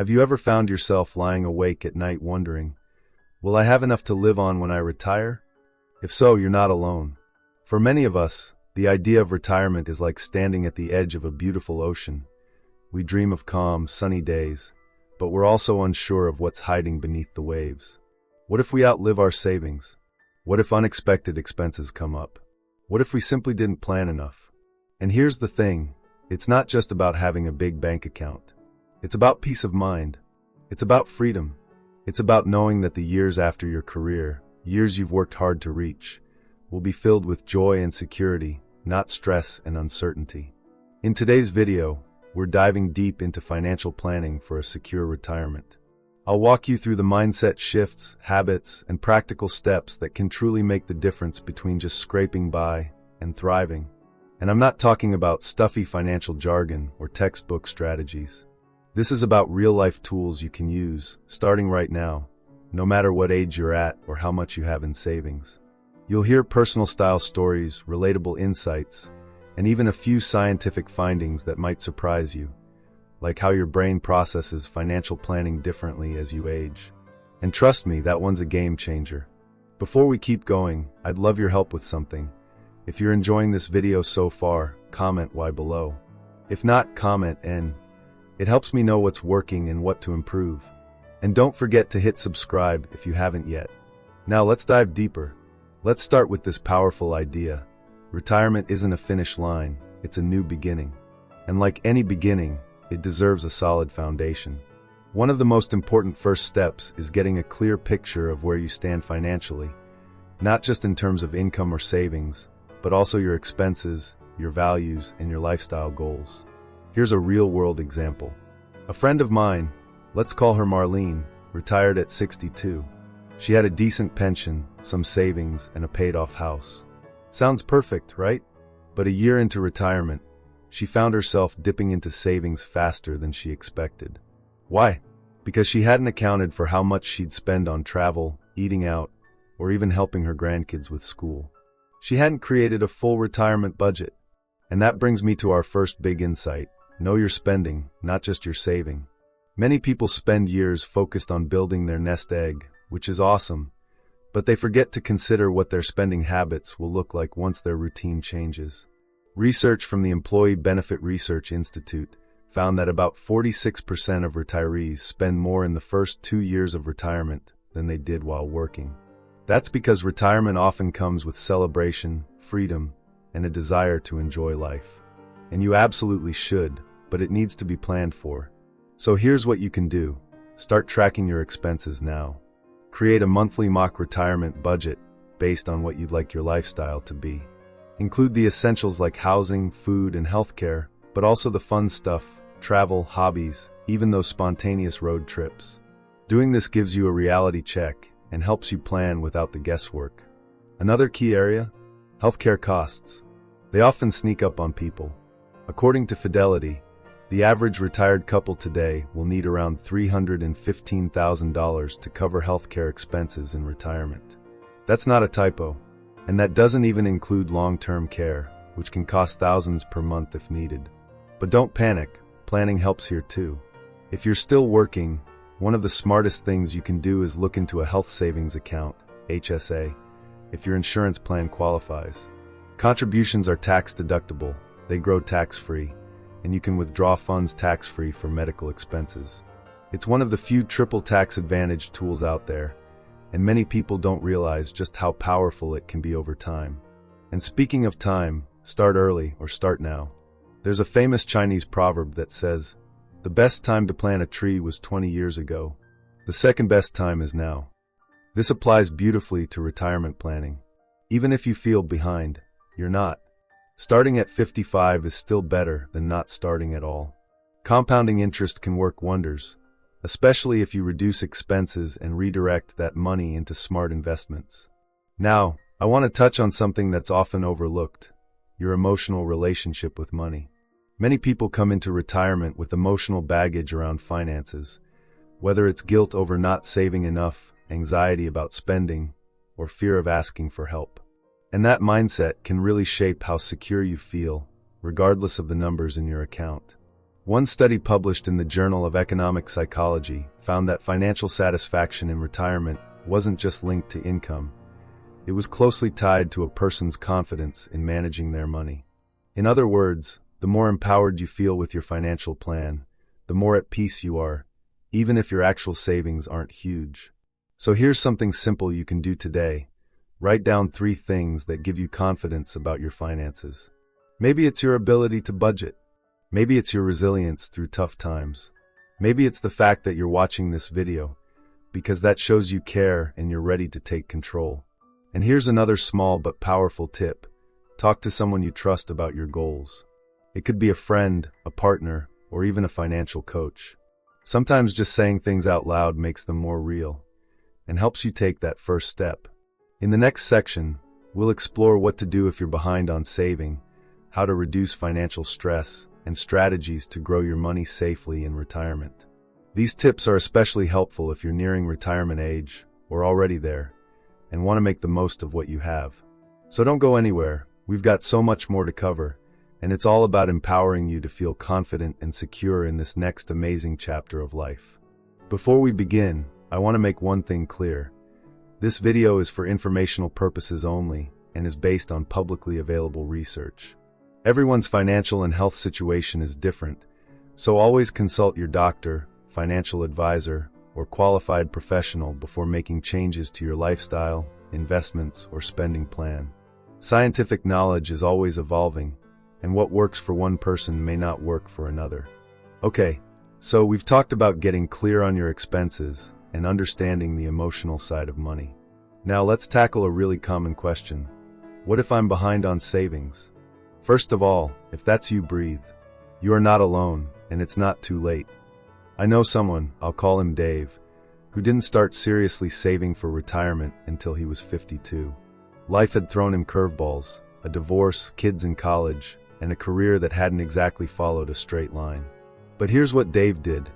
Have you ever found yourself lying awake at night wondering, will I have enough to live on when I retire? If so, you're not alone. For many of us, the idea of retirement is like standing at the edge of a beautiful ocean. We dream of calm, sunny days, but we're also unsure of what's hiding beneath the waves. What if we outlive our savings? What if unexpected expenses come up? What if we simply didn't plan enough? And here's the thing, it's not just about having a big bank account. It's about peace of mind. It's about freedom. It's about knowing that the years after your career, years you've worked hard to reach, will be filled with joy and security, not stress and uncertainty. In today's video, we're diving deep into financial planning for a secure retirement. I'll walk you through the mindset shifts, habits, and practical steps that can truly make the difference between just scraping by and thriving. And I'm not talking about stuffy financial jargon or textbook strategies. This is about real-life tools you can use, starting right now, no matter what age you're at or how much you have in savings. You'll hear personal-style stories, relatable insights, and even a few scientific findings that might surprise you, like how your brain processes financial planning differently as you age. And trust me, that one's a game changer. Before we keep going, I'd love your help with something. If you're enjoying this video so far, comment Y below. If not, comment N. It helps me know what's working and what to improve. And don't forget to hit subscribe if you haven't yet. Now let's dive deeper. Let's start with this powerful idea. Retirement isn't a finish line, it's a new beginning. And like any beginning, it deserves a solid foundation. One of the most important first steps is getting a clear picture of where you stand financially, not just in terms of income or savings, but also your expenses, your values, and your lifestyle goals. Here's a real-world example. A friend of mine, let's call her Marlene, retired at 62. She had a decent pension, some savings, and a paid-off house. Sounds perfect, right? But a year into retirement, she found herself dipping into savings faster than she expected. Why? Because she hadn't accounted for how much she'd spend on travel, eating out, or even helping her grandkids with school. She hadn't created a full retirement budget. And that brings me to our first big insight. Know your spending, not just your saving. Many people spend years focused on building their nest egg, which is awesome, but they forget to consider what their spending habits will look like once their routine changes. Research from the Employee Benefit Research Institute found that about 46% of retirees spend more in the first 2 years of retirement than they did while working. That's because retirement often comes with celebration, freedom, and a desire to enjoy life. And you absolutely should, but it needs to be planned for. So here's what you can do. Start tracking your expenses now. Create a monthly mock retirement budget based on what you'd like your lifestyle to be. Include the essentials like housing, food, and healthcare, but also the fun stuff, travel, hobbies, even those spontaneous road trips. Doing this gives you a reality check and helps you plan without the guesswork. Another key area? Healthcare costs. They often sneak up on people. According to Fidelity, the average retired couple today will need around $315,000 to cover healthcare expenses in retirement. That's not a typo, and that doesn't even include long-term care, which can cost thousands per month if needed. But don't panic, planning helps here too. If you're still working, one of the smartest things you can do is look into a health savings account, HSA, if your insurance plan qualifies. Contributions are tax-deductible, they grow tax-free, and you can withdraw funds tax-free for medical expenses. It's one of the few triple tax advantage tools out there, and many people don't realize just how powerful it can be over time. And speaking of time, start early or start now. There's a famous Chinese proverb that says, "The best time to plant a tree was 20 years ago. The second best time is now." This applies beautifully to retirement planning. Even if you feel behind, you're not. Starting at 55 is still better than not starting at all. Compounding interest can work wonders, especially if you reduce expenses and redirect that money into smart investments. Now, I want to touch on something that's often overlooked, your emotional relationship with money. Many people come into retirement with emotional baggage around finances, whether it's guilt over not saving enough, anxiety about spending, or fear of asking for help. And that mindset can really shape how secure you feel, regardless of the numbers in your account. One study published in the Journal of Economic Psychology found that financial satisfaction in retirement wasn't just linked to income. It was closely tied to a person's confidence in managing their money. In other words, the more empowered you feel with your financial plan, the more at peace you are, even if your actual savings aren't huge. So here's something simple you can do today. Write down 3 things that give you confidence about your finances. Maybe it's your ability to budget. Maybe it's your resilience through tough times. Maybe it's the fact that you're watching this video, because that shows you care and you're ready to take control. And here's another small but powerful tip. Talk to someone you trust about your goals. It could be a friend, a partner, or even a financial coach. Sometimes just saying things out loud makes them more real and helps you take that first step. In the next section, we'll explore what to do if you're behind on saving, how to reduce financial stress, and strategies to grow your money safely in retirement. These tips are especially helpful if you're nearing retirement age or already there and want to make the most of what you have. So don't go anywhere. We've got so much more to cover, and it's all about empowering you to feel confident and secure in this next amazing chapter of life. Before we begin, I want to make one thing clear. This video is for informational purposes only and is based on publicly available research. Everyone's financial and health situation is different, so always consult your doctor, financial advisor, or qualified professional before making changes to your lifestyle, investments, or spending plan. Scientific knowledge is always evolving, and what works for one person may not work for another. Okay, so we've talked about getting clear on your expenses and understanding the emotional side of money. Now let's tackle a really common question. What if I'm behind on savings? First of all, if that's you, breathe. You are not alone, and it's not too late. I know someone, I'll call him Dave, who didn't start seriously saving for retirement until he was 52. Life had thrown him curveballs, a divorce, kids in college, and a career that hadn't exactly followed a straight line. But here's what Dave did.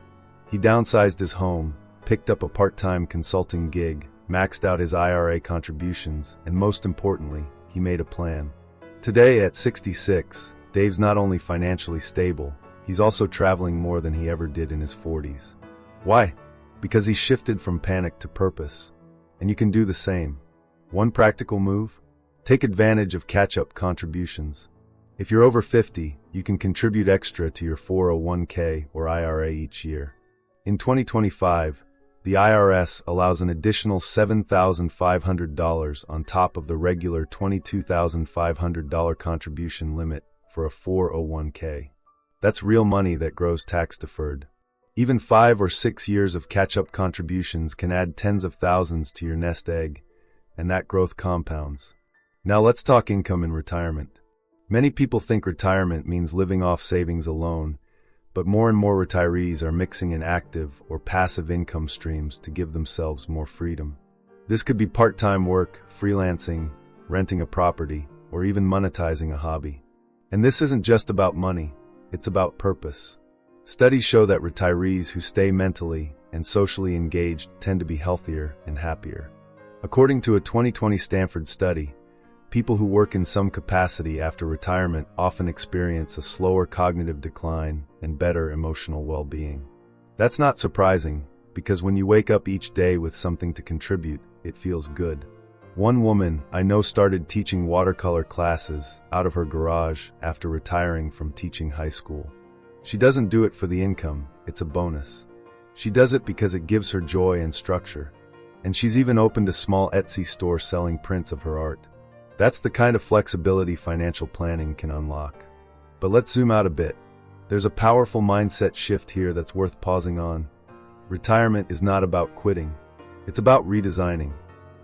He downsized his home, picked up a part-time consulting gig, maxed out his IRA contributions, and most importantly, he made a plan. Today, at 66, Dave's not only financially stable, he's also traveling more than he ever did in his 40s. Why? Because he shifted from panic to purpose. And you can do the same. One practical move? Take advantage of catch-up contributions. If you're over 50, you can contribute extra to your 401k or IRA each year. In 2025, the IRS allows an additional $7,500 on top of the regular $22,500 contribution limit for a 401k. That's real money that grows tax-deferred. Even 5 or 6 years of catch-up contributions can add tens of thousands to your nest egg, and that growth compounds. Now let's talk income in retirement. Many people think retirement means living off savings alone, but more and more retirees are mixing in active or passive income streams to give themselves more freedom. This could be part-time work, freelancing, renting a property, or even monetizing a hobby. And this isn't just about money, it's about purpose. Studies show that retirees who stay mentally and socially engaged tend to be healthier and happier. According to a 2020 Stanford study, people who work in some capacity after retirement often experience a slower cognitive decline and better emotional well-being. That's not surprising, because when you wake up each day with something to contribute, it feels good. One woman I know started teaching watercolor classes out of her garage after retiring from teaching high school. She doesn't do it for the income, it's a bonus. She does it because it gives her joy and structure. And she's even opened a small Etsy store selling prints of her art. That's the kind of flexibility financial planning can unlock. But let's zoom out a bit. There's a powerful mindset shift here that's worth pausing on. Retirement is not about quitting. It's about redesigning.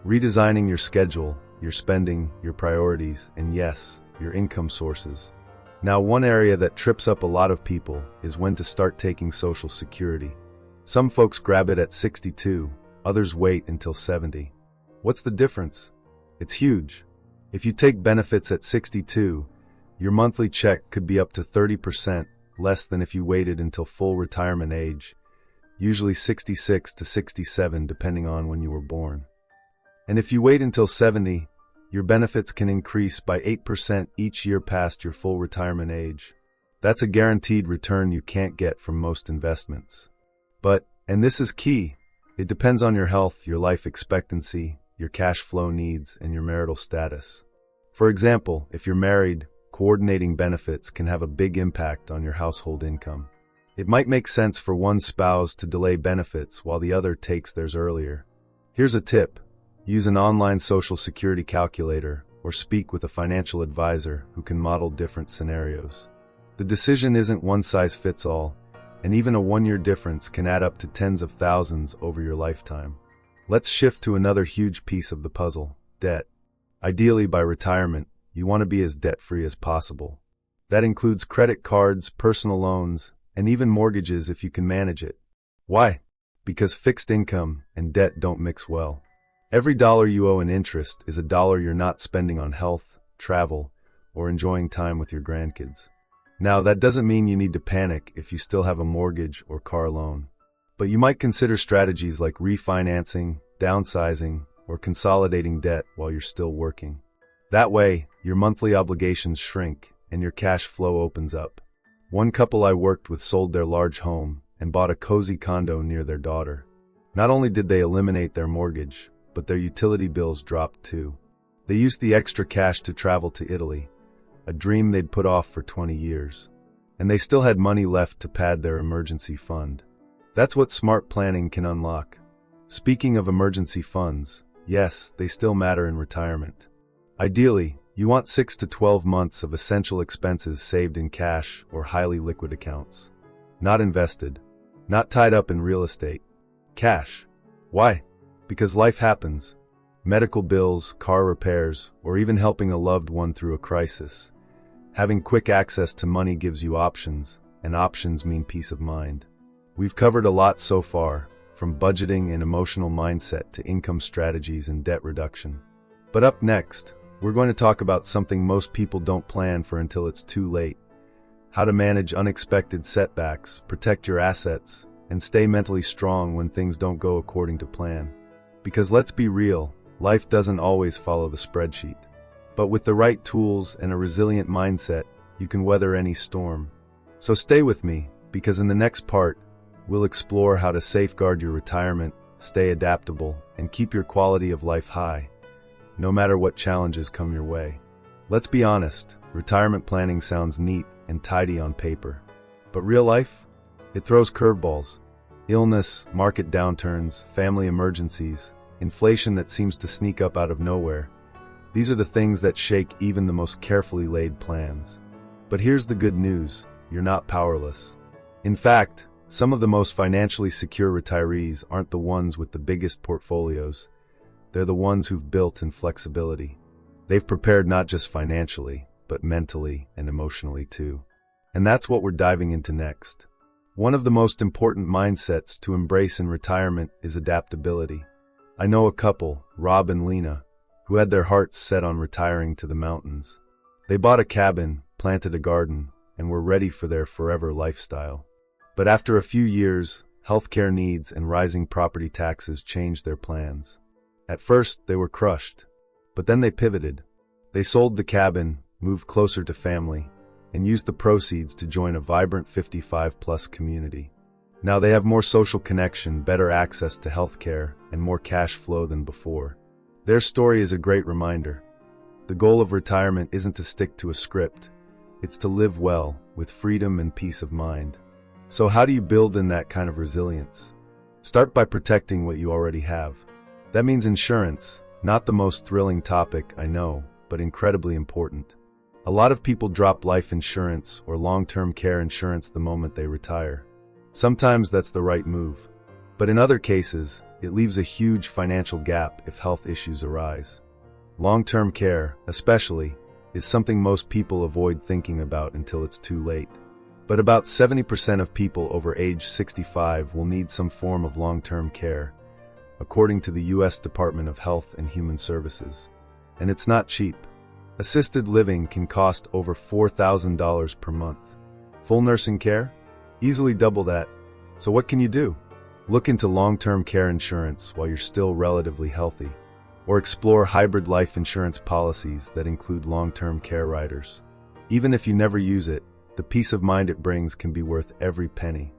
Redesigning your schedule, your spending, your priorities, and yes, your income sources. Now, one area that trips up a lot of people is when to start taking Social Security. Some folks grab it at 62, others wait until 70. What's the difference? It's huge. If you take benefits at 62, your monthly check could be up to 30% less than if you waited until full retirement age, usually 66 to 67 depending on when you were born. And if you wait until 70, your benefits can increase by 8% each year past your full retirement age. That's a guaranteed return you can't get from most investments. But, and this is key, it depends on your health, your life expectancy, your cash flow needs, and your marital status. For example, if you're married, coordinating benefits can have a big impact on your household income. It might make sense for one spouse to delay benefits while the other takes theirs earlier. Here's a tip: use an online Social Security calculator or speak with a financial advisor who can model different scenarios. The decision isn't one size fits all, and even a one-year difference can add up to tens of thousands over your lifetime. Let's shift to another huge piece of the puzzle: debt. Ideally, by retirement, you want to be as debt-free as possible. That includes credit cards, personal loans, and even mortgages if you can manage it. Why? Because fixed income and debt don't mix well. Every dollar you owe in interest is a dollar you're not spending on health, travel, or enjoying time with your grandkids. Now, that doesn't mean you need to panic if you still have a mortgage or car loan. But you might consider strategies like refinancing, downsizing, or consolidating debt while you're still working. That way, your monthly obligations shrink and your cash flow opens up. One couple I worked with sold their large home and bought a cozy condo near their daughter. Not only did they eliminate their mortgage, but their utility bills dropped too. They used the extra cash to travel to Italy, a dream they'd put off for 20 years. And they still had money left to pad their emergency fund. That's what smart planning can unlock. Speaking of emergency funds, yes, they still matter in retirement. Ideally, you want 6 to 12 months of essential expenses saved in cash or highly liquid accounts. Not invested. Not tied up in real estate. Cash. Why? Because life happens. Medical bills, car repairs, or even helping a loved one through a crisis. Having quick access to money gives you options, and options mean peace of mind. We've covered a lot so far, from budgeting and emotional mindset to income strategies and debt reduction. But up next, we're going to talk about something most people don't plan for until it's too late: how to manage unexpected setbacks, protect your assets, and stay mentally strong when things don't go according to plan. Because let's be real, life doesn't always follow the spreadsheet. But with the right tools and a resilient mindset, you can weather any storm. So stay with me, because in the next part, we'll explore how to safeguard your retirement, stay adaptable, and keep your quality of life high, no matter what challenges come your way. Let's be honest, retirement planning sounds neat and tidy on paper. But real life? It throws curveballs. Illness, market downturns, family emergencies, inflation that seems to sneak up out of nowhere. These are the things that shake even the most carefully laid plans. But here's the good news: you're not powerless. In fact, some of the most financially secure retirees aren't the ones with the biggest portfolios. They're the ones who've built in flexibility. They've prepared not just financially, but mentally and emotionally too. And that's what we're diving into next. One of the most important mindsets to embrace in retirement is adaptability. I know a couple, Rob and Lena, who had their hearts set on retiring to the mountains. They bought a cabin, planted a garden, and were ready for their forever lifestyle. But after a few years, healthcare needs and rising property taxes changed their plans. At first, they were crushed, but then they pivoted. They sold the cabin, moved closer to family, and used the proceeds to join a vibrant 55-plus community. Now they have more social connection, better access to healthcare, and more cash flow than before. Their story is a great reminder. The goal of retirement isn't to stick to a script. It's to live well, with freedom and peace of mind. So how do you build in that kind of resilience? Start by protecting what you already have. That means insurance, not the most thrilling topic, I know, but incredibly important. A lot of people drop life insurance or long-term care insurance the moment they retire. Sometimes that's the right move, but in other cases, it leaves a huge financial gap if health issues arise. Long-term care, especially, is something most people avoid thinking about until it's too late. But about 70% of people over age 65 will need some form of long-term care, according to the U.S. Department of Health and Human Services. And it's not cheap. Assisted living can cost over $4,000 per month. Full nursing care? Easily double that. So what can you do? Look into long-term care insurance while you're still relatively healthy, or explore hybrid life insurance policies that include long-term care riders. Even if you never use it, the peace of mind it brings can be worth every penny.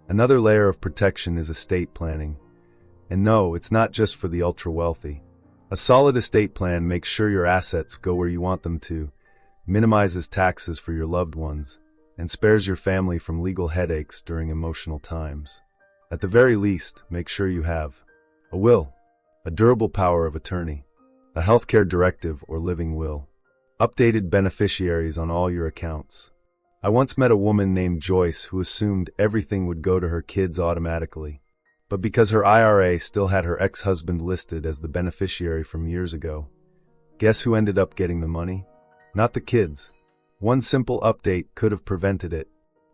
Another layer of protection is estate planning. And no, it's not just for the ultra-wealthy. A solid estate plan makes sure your assets go where you want them to, minimizes taxes for your loved ones, and spares your family from legal headaches during emotional times. At the very least, make sure you have a will, a durable power of attorney, a healthcare directive or living will, updated beneficiaries on all your accounts. I once met a woman named Joyce who assumed everything would go to her kids automatically. But because her IRA still had her ex-husband listed as the beneficiary from years ago, guess who ended up getting the money? Not the kids. One simple update could have prevented it.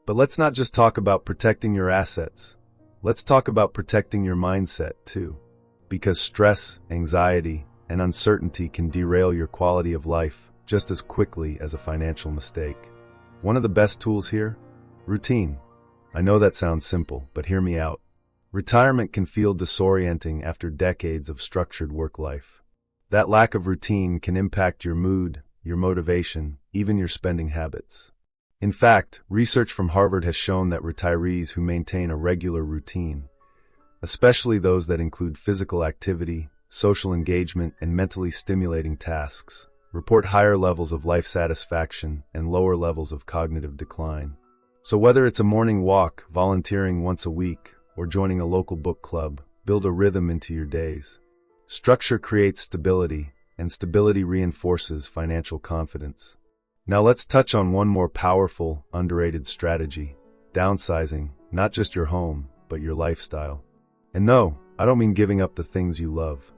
But let's not just talk about protecting your assets. Let's talk about protecting your mindset too. Because stress, anxiety, and uncertainty can derail your quality of life just as quickly as a financial mistake. One of the best tools here? Routine. I know that sounds simple, but hear me out. Retirement can feel disorienting after decades of structured work life. That lack of routine can impact your mood, your motivation, even your spending habits. In fact, research from Harvard has shown that retirees who maintain a regular routine, especially those that include physical activity, social engagement, and mentally stimulating tasks, report higher levels of life satisfaction and lower levels of cognitive decline. So whether it's a morning walk, volunteering once a week, or joining a local book club, build a rhythm into your days. Structure creates stability, and stability reinforces financial confidence. Now let's touch on one more powerful, underrated strategy: downsizing, not just your home, but your lifestyle. And no, I don't mean giving up the things you love.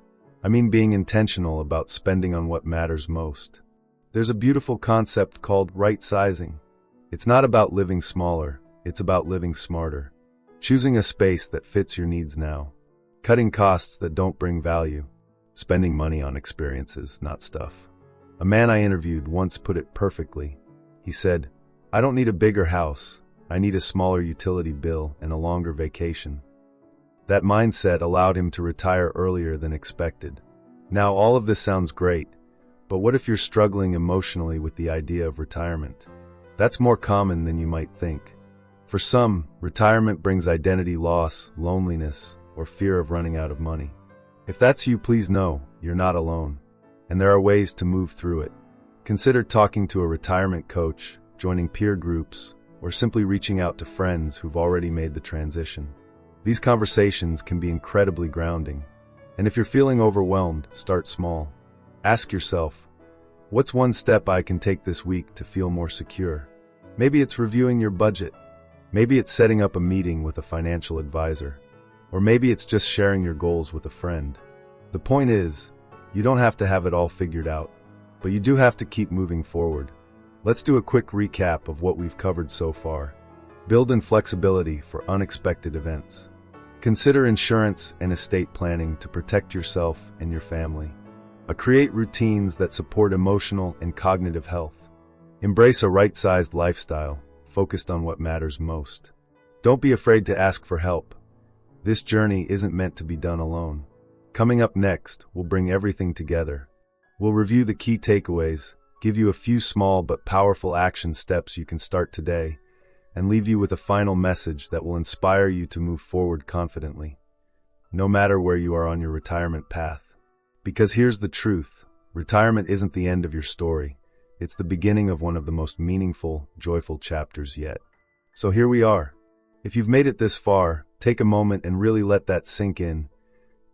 I mean being intentional about spending on what matters most. There's a beautiful concept called right-sizing. It's not about living smaller, it's about living smarter. Choosing a space that fits your needs now. Cutting costs that don't bring value. Spending money on experiences, not stuff. A man I interviewed once put it perfectly. He said, "I don't need a bigger house. I need a smaller utility bill and a longer vacation." That mindset allowed him to retire earlier than expected. Now, all of this sounds great, but what if you're struggling emotionally with the idea of retirement? That's more common than you might think. For some, retirement brings identity loss, loneliness, or fear of running out of money. If that's you, please know you're not alone, and there are ways to move through it. Consider talking to a retirement coach, joining peer groups, or simply reaching out to friends who've already made the transition. These conversations can be incredibly grounding, and if you're feeling overwhelmed, start small. Ask yourself, what's one step I can take this week to feel more secure? Maybe it's reviewing your budget. Maybe it's setting up a meeting with a financial advisor. Or maybe it's just sharing your goals with a friend. The point is, you don't have to have it all figured out, but you do have to keep moving forward. Let's do a quick recap of what we've covered so far. Build in flexibility for unexpected events. Consider insurance and estate planning to protect yourself and your family. Create routines that support emotional and cognitive health. Embrace a right-sized lifestyle, focused on what matters most. Don't be afraid to ask for help. This journey isn't meant to be done alone. Coming up next, we'll bring everything together. We'll review the key takeaways, give you a few small but powerful action steps you can start today, and leave you with a final message that will inspire you to move forward confidently, no matter where you are on your retirement path. Because here's the truth, retirement isn't the end of your story. It's the beginning of one of the most meaningful, joyful chapters yet. So here we are. If you've made it this far, take a moment and really let that sink in.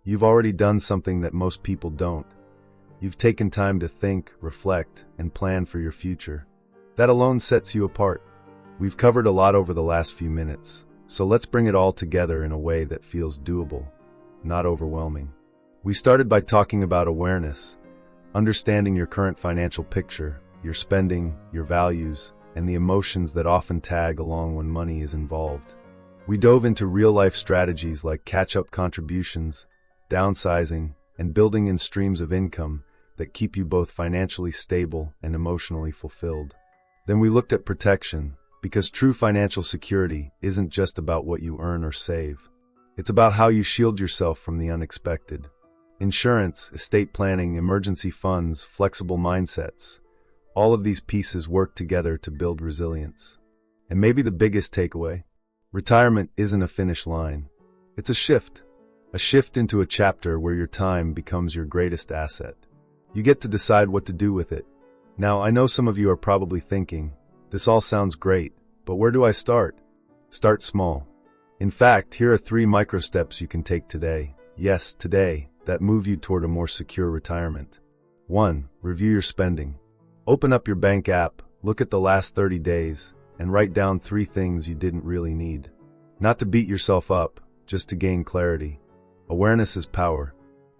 You've already done something that most people don't. You've taken time to think, reflect, and plan for your future. That alone sets you apart. We've covered a lot over the last few minutes, so let's bring it all together in a way that feels doable, not overwhelming. We started by talking about awareness, understanding your current financial picture, your spending, your values, and the emotions that often tag along when money is involved. We dove into real-life strategies like catch-up contributions, downsizing, and building in streams of income that keep you both financially stable and emotionally fulfilled. Then we looked at protection, because true financial security isn't just about what you earn or save. It's about how you shield yourself from the unexpected. Insurance, estate planning, emergency funds, flexible mindsets. All of these pieces work together to build resilience. And maybe the biggest takeaway: retirement isn't a finish line. It's a shift into a chapter where your time becomes your greatest asset. You get to decide what to do with it. Now, I know some of you are probably thinking, this all sounds great, but where do I start? Start small. In fact, here are 3 micro steps you can take today. Yes, today, that move you toward a more secure retirement. 1. Review your spending. Open up your bank app, look at the last 30 days, and write down 3 things you didn't really need. Not to beat yourself up, just to gain clarity. Awareness is power.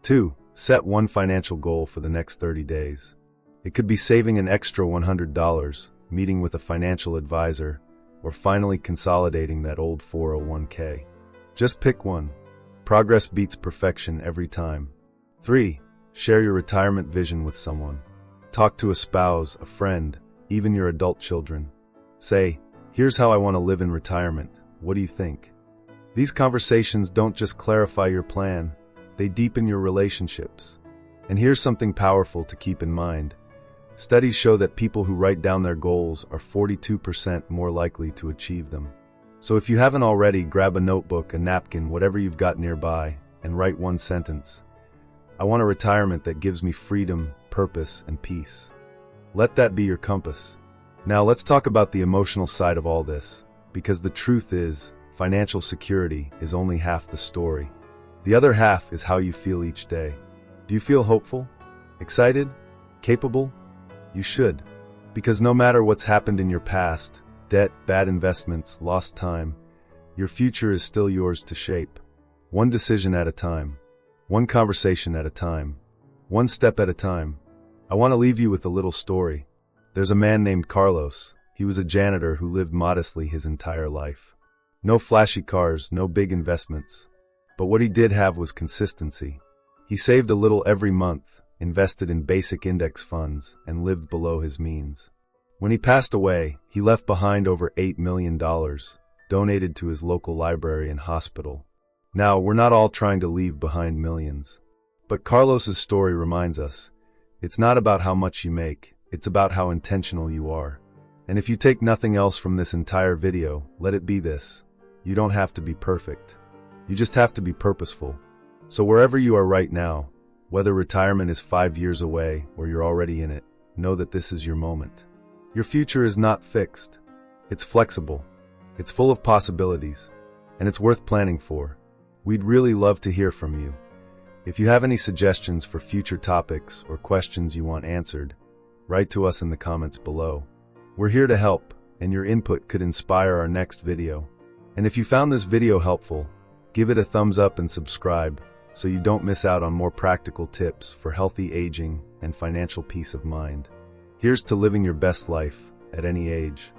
2. Set one financial goal for the next 30 days. It could be saving an extra $100, meeting with a financial advisor, or finally consolidating that old 401k. Just pick one. Progress beats perfection every time. 3. Share your retirement vision with someone. Talk to a spouse, a friend, even your adult children. Say, here's how I want to live in retirement. What do you think? These conversations don't just clarify your plan, they deepen your relationships. And here's something powerful to keep in mind. Studies show that people who write down their goals are 42% more likely to achieve them. So if you haven't already, grab a notebook, a napkin, whatever you've got nearby, and write one sentence. I want a retirement that gives me freedom, purpose, and peace. Let that be your compass. Now let's talk about the emotional side of all this, because the truth is, financial security is only half the story. The other half is how you feel each day. Do you feel hopeful? Excited? Capable? You should. Because no matter what's happened in your past, debt, bad investments, lost time, your future is still yours to shape. One decision at a time. One conversation at a time. One step at a time. I want to leave you with a little story. There's a man named Carlos. He was a janitor who lived modestly his entire life. No flashy cars, no big investments. But what he did have was consistency. He saved a little every month, invested in basic index funds, and lived below his means. When he passed away, he left behind over $8 million, donated to his local library and hospital. Now, we're not all trying to leave behind millions. But Carlos's story reminds us, it's not about how much you make, it's about how intentional you are. And if you take nothing else from this entire video, let it be this. You don't have to be perfect. You just have to be purposeful. So wherever you are right now, whether retirement is 5 years away or you're already in it, know that this is your moment. Your future is not fixed. It's flexible. It's full of possibilities. And it's worth planning for. We'd really love to hear from you. If you have any suggestions for future topics or questions you want answered, write to us in the comments below. We're here to help, and your input could inspire our next video. And if you found this video helpful, give it a thumbs up and subscribe so you don't miss out on more practical tips for healthy aging and financial peace of mind. Here's to living your best life at any age.